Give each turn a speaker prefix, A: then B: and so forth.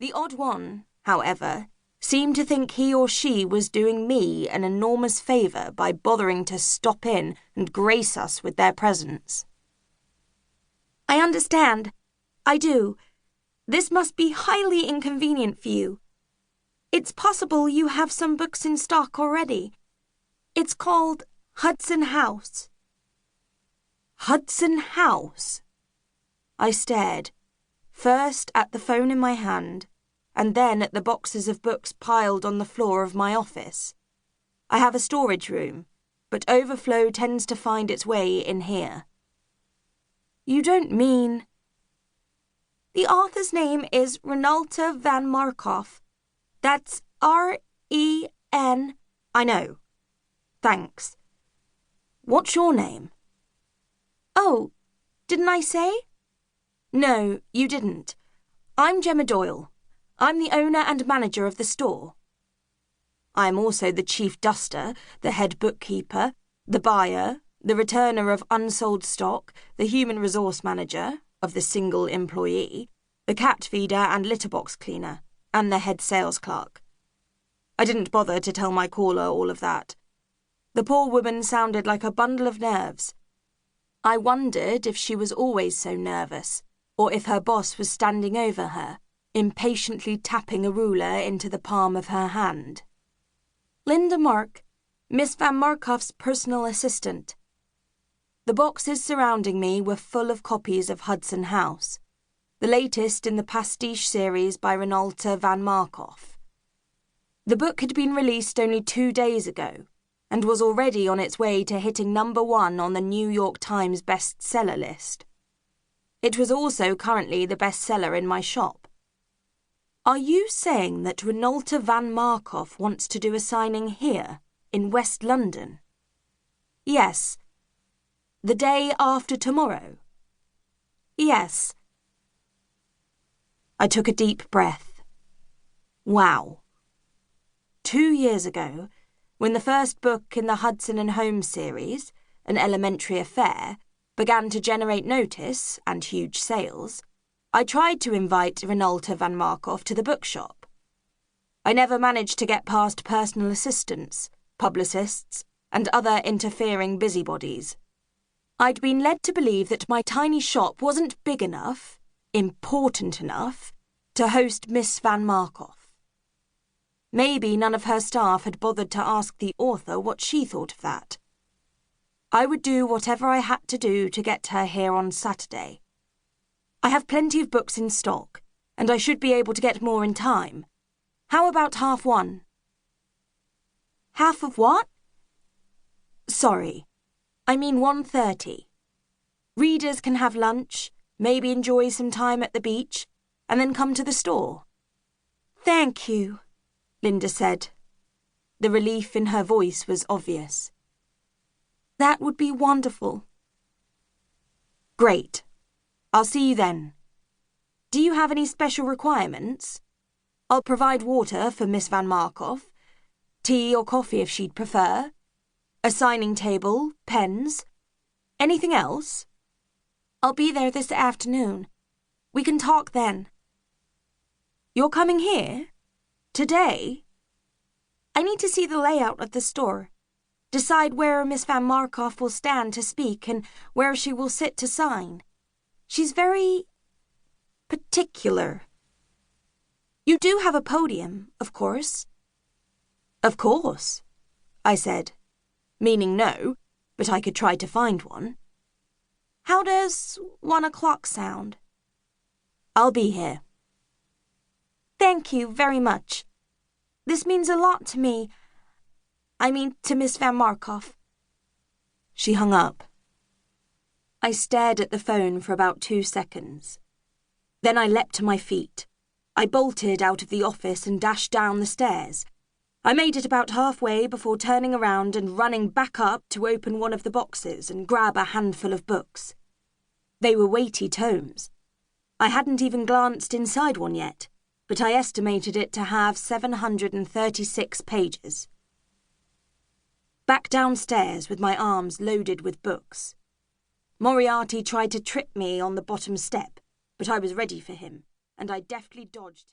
A: The odd one, however, seemed to think he or she was doing me an enormous favour by bothering to stop in and grace us with their presence. I understand. I do. This must be highly inconvenient for you. It's possible you have some books in stock already. It's called Hudson House. Hudson House? I stared, first at the phone in my hand, and then at the boxes of books piled on the floor of my office. I have a storage room, but overflow tends to find its way in here. You don't mean... The author's name is Renalta Van Markoff. That's R-E-N... I know. Thanks. What's your name? Oh, didn't I say? No, you didn't. I'm Gemma Doyle. I'm the owner and manager of the store. I am also the chief duster, the head bookkeeper, the buyer, the returner of unsold stock, the human resource manager of the single employee, the cat feeder and litter box cleaner, and the head sales clerk. I didn't bother to tell my caller all of that. The poor woman sounded like a bundle of nerves. I wondered if she was always so nervous, or if her boss was standing over her, impatiently tapping a ruler into the palm of her hand. Linda Mark, Miss Van Markoff's personal assistant. The boxes surrounding me were full of copies of Hudson House, the latest in the pastiche series by Renalta Van Markoff. The book had been released only 2 days ago, and was already on its way to hitting #1 on the New York Times bestseller list. It was also currently the bestseller in my shop. Are you saying that Renalta Van Markoff wants to do a signing here, in West London? Yes. The day after tomorrow? Yes. I took a deep breath. Wow. 2 years ago, when the first book in the Hudson and Holmes series, An Elementary Affair, began to generate notice and huge sales, I tried to invite Renalta Van Markoff to the bookshop. I never managed to get past personal assistants, publicists, and other interfering busybodies. I'd been led to believe that my tiny shop wasn't big enough, important enough, to host Miss Van Markoff. Maybe none of her staff had bothered to ask the author what she thought of that. I would do whatever I had to do to get her here on Saturday. I have plenty of books in stock, and I should be able to get more in time. How about 1:30? Half of what? Sorry, I mean 1:30. Readers can have lunch, maybe enjoy some time at the beach, and then come to the store. Thank you, Linda said. The relief in her voice was obvious. That would be wonderful. Great. I'll see you then. Do you have any special requirements? I'll provide water for Miss Van Markoff, tea or coffee if she'd prefer, a signing table, pens. Anything else? I'll be there this afternoon. We can talk then. You're coming here? Today? I need to see the layout of the store, decide where Miss Van Markoff will stand to speak and where she will sit to sign. She's very particular. You do have a podium, of course. Of course, I said, meaning no, but I could try to find one. How does 1 o'clock sound? I'll be here. Thank you very much. This means a lot to me. I mean, to Miss Van Markoff. She hung up. I stared at the phone for about 2 seconds. Then I leapt to my feet. I bolted out of the office and dashed down the stairs. I made it about halfway before turning around and running back up to open one of the boxes and grab a handful of books. They were weighty tomes. I hadn't even glanced inside one yet, but I estimated it to have 736 pages. Back downstairs with my arms loaded with books. Moriarty tried to trip me on the bottom step, but I was ready for him, and I deftly dodged.